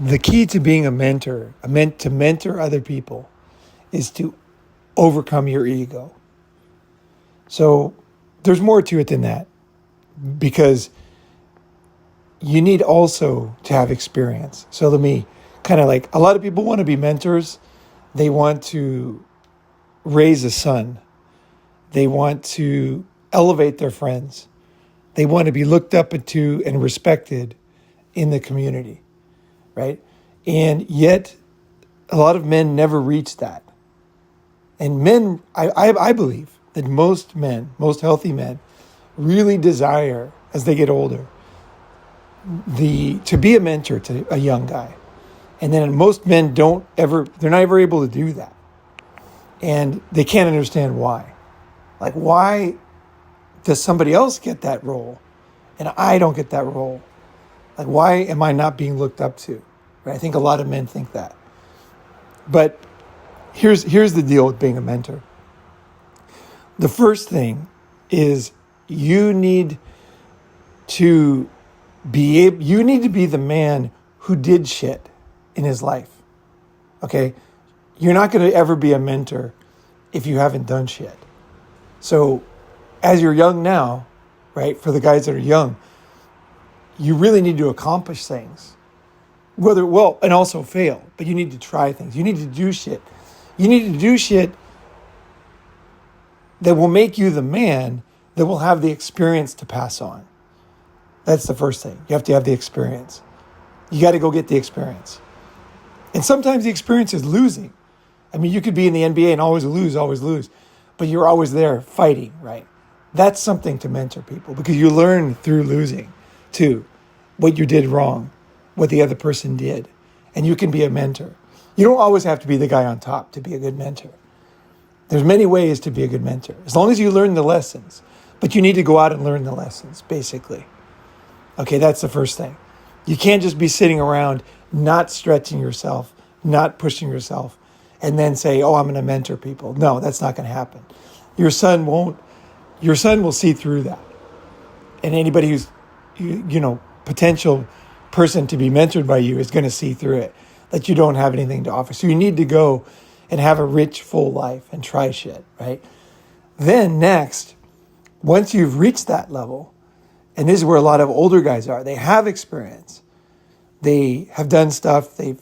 The key to being a mentor, to mentor other people, is to overcome your ego. So there's more to it than that, because you need also to have experience. So let me kind of like, a lot of people want to be mentors. They want to raise a son. They want to elevate their friends. They want to be looked up to and respected in the community, right? And yet, a lot of men never reach that. And men, I believe that most men, most healthy men, really desire, as they get older, to be a mentor to a young guy. And then most men they're not ever able to do that. And they can't understand why. Like, why does somebody else get that role and I don't get that role? Like, why am I not being looked up to? Right? I think a lot of men think that. But here's the deal with being a mentor. The first thing is you need to be the man who did shit in his life. Okay? You're not going to ever be a mentor if you haven't done shit. So as you're young now, right, for the guys that are young, you really need to accomplish things. And also fail, but you need to try things. You need to do shit. You need to do shit that will make you the man that will have the experience to pass on. That's the first thing. You have to have the experience. You got to go get the experience. And sometimes the experience is losing. I mean, you could be in the NBA and always lose, but you're always there fighting, right? That's something to mentor people, because you learn through losing too, what you did wrong, what the other person did, and you can be a mentor. You don't always have to be the guy on top to be a good mentor. There's many ways to be a good mentor, as long as you learn the lessons, but you need to go out and learn the lessons, basically. Okay, that's the first thing. You can't just be sitting around not stretching yourself, not pushing yourself, and then say, oh, I'm going to mentor people. No, that's not going to happen. Your son will see through that. And anybody who's, potential person to be mentored by you is going to see through it, that you don't have anything to offer. So you need to go and have a rich, full life and try shit, right? Then next, once you've reached that level, and this is where a lot of older guys are, they have experience. They have done stuff. They've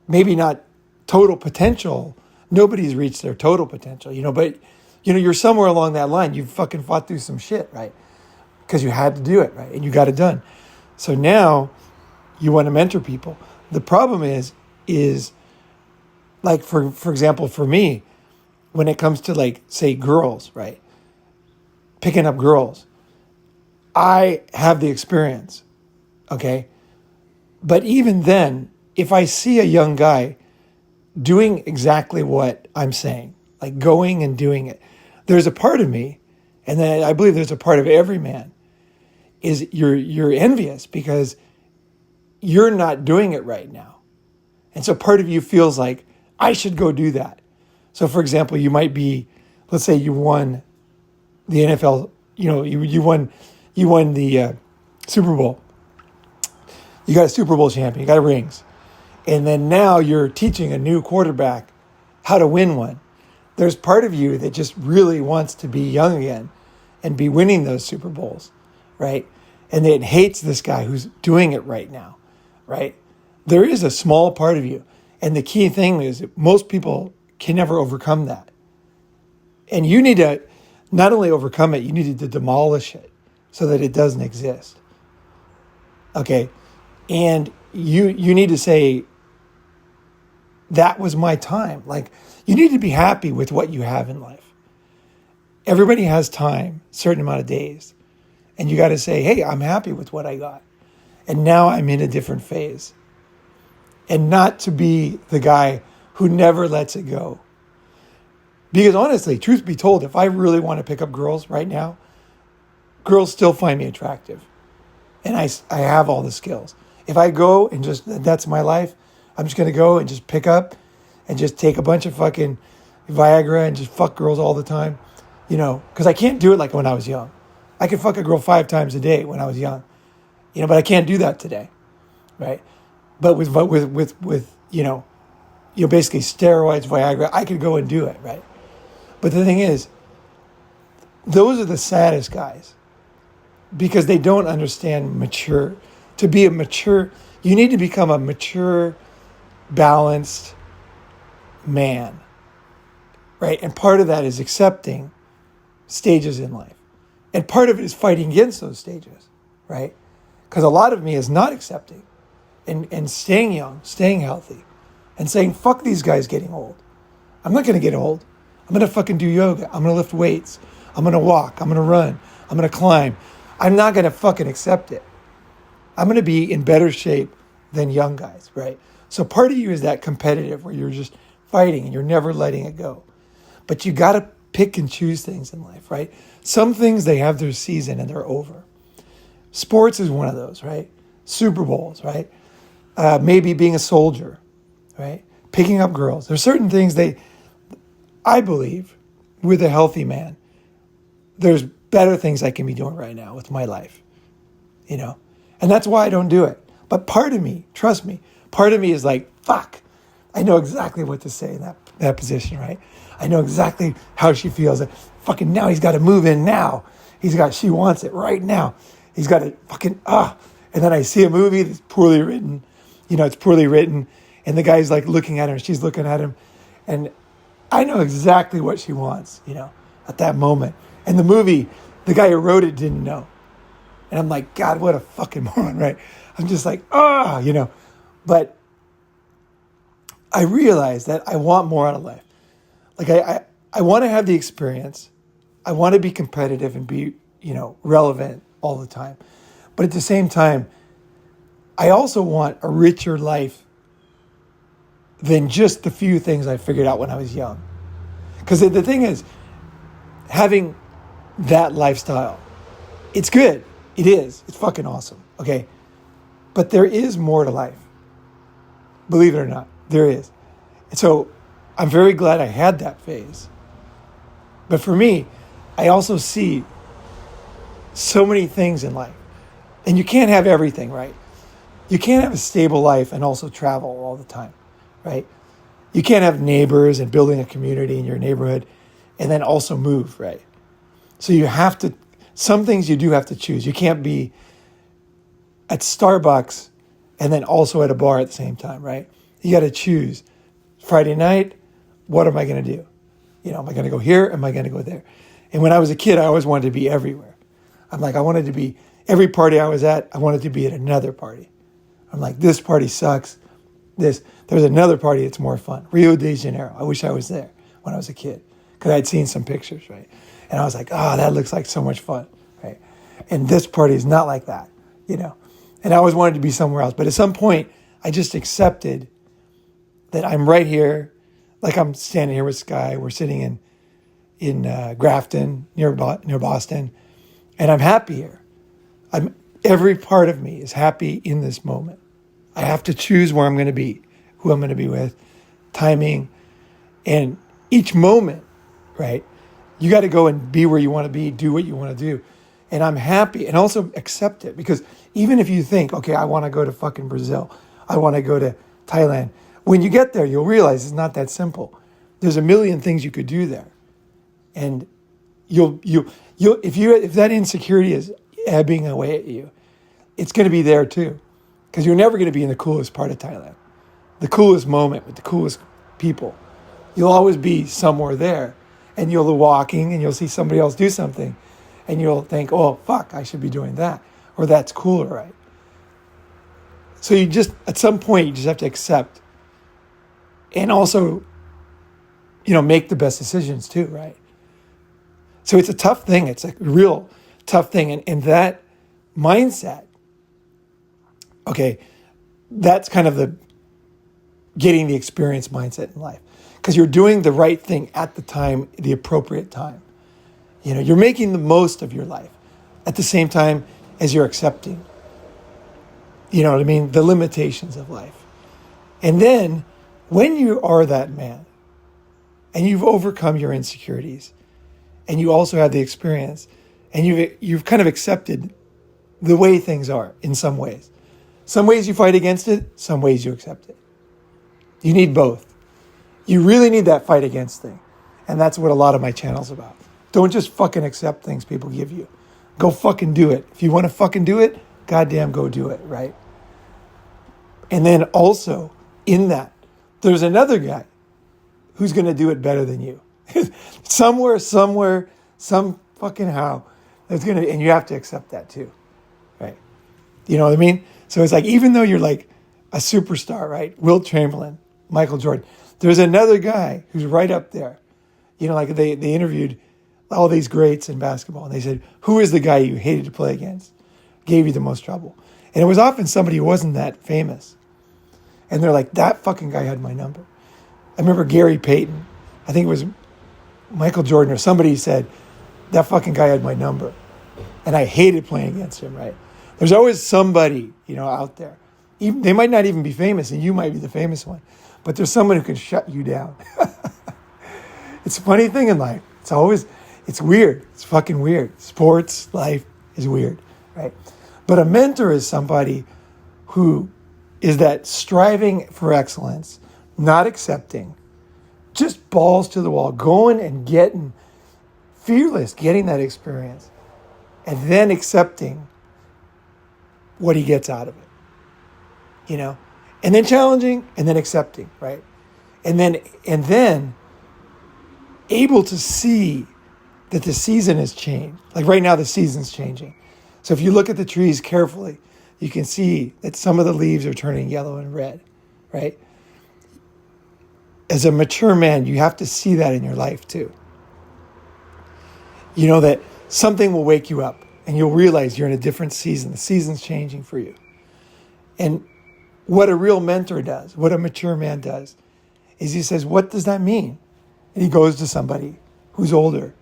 maybe not total potential. Nobody's reached their total potential, but you're somewhere along that line. You've fucking fought through some shit, right? Because you had to do it, right? And you got it done. So now you want to mentor people. The problem is like, for example, for me, when it comes to, like, say, girls, right? Picking up girls. I have the experience, okay? But even then, if I see a young guy doing exactly what I'm saying, like going and doing it, there's a part of me, and then I believe there's a part of every man, is you're envious because you're not doing it right now. And so part of you feels like, I should go do that. So for example, you might be, let's say you won the NFL, you won the Super Bowl. You got a Super Bowl champion, you got rings. And then now you're teaching a new quarterback how to win one. There's part of you that just really wants to be young again and be winning those Super Bowls, right? And it hates this guy who's doing it right now, right? There is a small part of you. And the key thing is that most people can never overcome that. And you need to not only overcome it, you need to demolish it so that it doesn't exist. Okay? And you need to say, that was my time. Like, you need to be happy with what you have in life. Everybody has time, a certain amount of days. And you got to say, hey, I'm happy with what I got. And now I'm in a different phase. And not to be the guy who never lets it go. Because honestly, truth be told, if I really want to pick up girls right now, girls still find me attractive. And I have all the skills. If I go and that's my life, I'm just going to go and just pick up and just take a bunch of fucking Viagra and just fuck girls all the time, because I can't do it like when I was young. I could fuck a girl 5 times a day when I was young, but I can't do that today, right? But with basically steroids, Viagra, I could go and do it, right? But the thing is, those are the saddest guys because they don't understand mature. To be a mature, you need to become a mature, balanced man, right? And part of that is accepting stages in life. And part of it is fighting against those stages, right? Because a lot of me is not accepting and staying young, staying healthy, and saying, fuck these guys getting old. I'm not going to get old. I'm going to fucking do yoga. I'm going to lift weights. I'm going to walk. I'm going to run. I'm going to climb. I'm not going to fucking accept it. I'm going to be in better shape than young guys, right? So part of you is that competitive where you're just fighting and you're never letting it go. But you got to pick and choose things in life, right? Some things, they have their season and they're over. Sports is one of those, right? Super Bowls, right? Maybe being a soldier, right? Picking up girls. There's certain things I believe, with a healthy man, there's better things I can be doing right now with my life, And that's why I don't do it. But part of me, trust me, part of me is like, fuck, I know exactly what to say in that position, right? I know exactly how she feels. Fucking now he's got to move in now. She wants it right now. He's got to fucking, And then I see a movie that's poorly written, it's poorly written. And the guy's like looking at her and she's looking at him. And I know exactly what she wants, at that moment. And the movie, the guy who wrote it didn't know. And I'm like, God, what a fucking moron, right? I'm just like, But I realized that I want more out of life. Like I want to have the experience. I want to be competitive and be, relevant all the time. But at the same time, I also want a richer life than just the few things I figured out when I was young. Because the thing is, having that lifestyle, it's good. It is. It's fucking awesome. Okay. But there is more to life. Believe it or not, there is. And so I'm very glad I had that phase. But for me, I also see so many things in life. And you can't have everything, right? You can't have a stable life and also travel all the time, right? You can't have neighbors and building a community in your neighborhood and then also move, right? So you have to, some things you do have to choose. You can't be at Starbucks and then also at a bar at the same time, right? You got to choose. Friday night, what am I going to do? Am I going to go here? Am I going to go there? And when I was a kid, I always wanted to be everywhere. I'm like, I wanted to be, every party I was at, I wanted to be at another party. I'm like, this party sucks. There's another party that's more fun. Rio de Janeiro. I wish I was there when I was a kid because I'd seen some pictures, right? And I was like, that looks like so much fun, right? And this party is not like that, And I always wanted to be somewhere else. But at some point, I just accepted that I'm right here. Like I'm standing here with Sky. We're sitting in Grafton, near Boston. And I'm happy here. Every part of me is happy in this moment. I have to choose where I'm going to be, who I'm going to be with, timing, and each moment, right? You got to go and be where you want to be, do what you want to do. And I'm happy and also accept it because even if you think, okay, I want to go to fucking Brazil, I want to go to Thailand, when you get there, you'll realize it's not that simple. There's a million things you could do there. And if that insecurity is ebbing away at you, it's going to be there too. Because you're never going to be in the coolest part of Thailand, the coolest moment with the coolest people. You'll always be somewhere there. And you'll be walking and you'll see somebody else do something. And you'll think, oh, fuck, I should be doing that. Or that's cooler, right? So at some point, you just have to accept. And also, make the best decisions too, right? So it's a tough thing. It's a real tough thing. And that mindset, okay, that's kind of the getting the experience mindset in life. Because you're doing the right thing at the time, the appropriate time. You're making the most of your life at the same time as you're accepting, the limitations of life. And then when you are that man and you've overcome your insecurities and you also have the experience and you've kind of accepted the way things are in some ways, Some ways you fight against it, some ways you accept it. You need both. You really need that fight against thing. And that's what a lot of my channel's about. Don't just fucking accept things people give you. Go fucking do it. If you want to fucking do it, goddamn go do it, right? And then also, in that, there's another guy who's going to do it better than you. somewhere, some fucking how, there's going to, and you have to accept that too, right? You know what I mean? So it's like, even though you're like a superstar, right? Wilt Chamberlain, Michael Jordan, there's another guy who's right up there. You know, like they interviewed all these greats in basketball, and they said, who is the guy you hated to play against? Gave you the most trouble. And it was often somebody who wasn't that famous. And they're like, that fucking guy had my number. I remember Gary Payton, I think it was Michael Jordan or somebody said, that fucking guy had my number. And I hated playing against him, right? There's always somebody, you know, out there. Even, they might not even be famous, and you might be the famous one. But there's someone who can shut you down. It's a funny thing in life. It's weird. It's fucking weird. Sports, life is weird, right? But a mentor is somebody who is that striving for excellence, not accepting, just balls to the wall, going and getting fearless, getting that experience, and then accepting what he gets out of it, you know, and then challenging and then accepting, right? And then able to see that the season has changed. Like right now, the season's changing. So if you look at the trees carefully, you can see that some of the leaves are turning yellow and red, right? As a mature man, you have to see that in your life too. You know that something will wake you up and you'll realize you're in a different season. The season's changing for you. And what a real mentor does, what a mature man does, is he says, what does that mean? And he goes to somebody who's older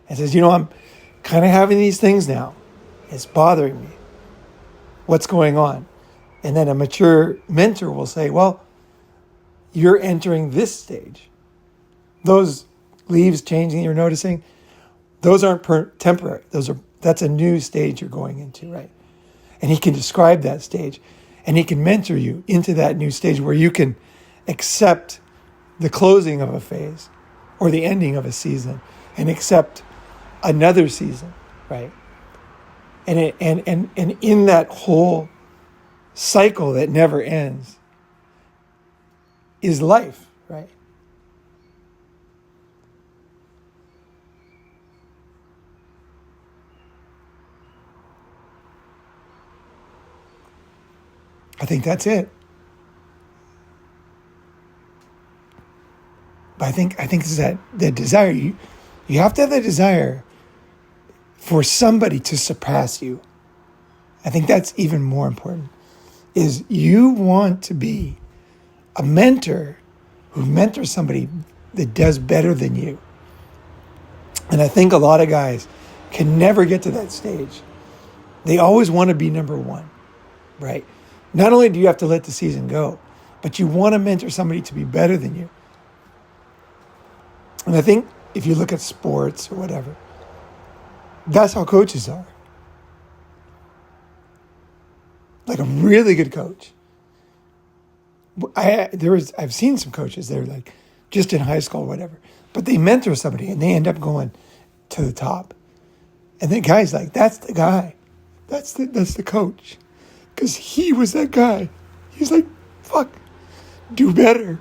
and says, you know, I'm kind of having these things now. It's bothering me. What's going on? And then a mature mentor will say, well, you're entering this stage. Those leaves changing you're noticing, those aren't temporary. That's a new stage you're going into, right? And he can describe that stage, and he can mentor you into that new stage where you can accept the closing of a phase or the ending of a season and accept another season, right? And in that whole cycle that never ends is life, right? I think that's it. But I think it's that desire. You have to have that desire for somebody to surpass you. I think that's even more important. Is you want to be a mentor who mentors somebody that does better than you. And I think a lot of guys can never get to that stage. They always want to be number one, right? Not only do you have to let the season go, but you want to mentor somebody to be better than you. And I think if you look at sports or whatever, that's how coaches are. Like a really good coach. I've seen some coaches that are like just in high school or whatever, but they mentor somebody and they end up going to the top. And the guy's like, that's the guy. That's the coach. Because he was that guy. He's like, fuck, do better.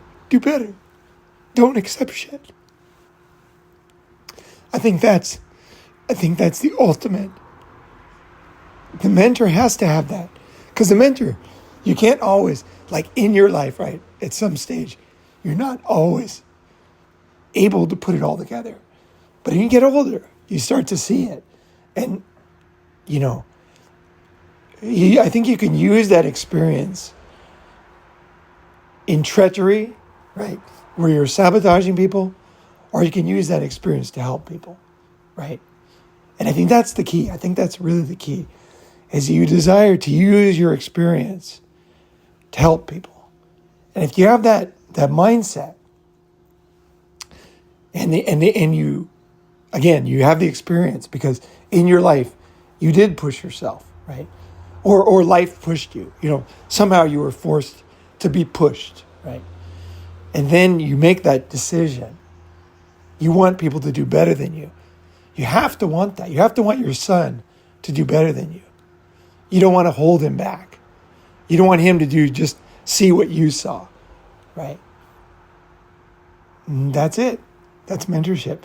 Don't accept shit. I think that's the ultimate. The mentor has to have that. Because the mentor, you can't always, like in your life, right, at some stage, you're not always able to put it all together. But when you get older, you start to see it. And, you know, I think you can use that experience in treachery, right, where you're sabotaging people, or you can use that experience to help people, right? And I think that's the key. I think that's really the key, is you desire to use your experience to help people. And if you have that mindset, and you, again, you have the experience because in your life, you did push yourself, right? or life pushed you. Somehow you were forced to be pushed, right? And then you make that decision. You want people to do better than you. You have to want that. You have to want your son to do better than you. You don't want to hold him back. You don't want him to just see what you saw, right? And that's it. That's mentorship.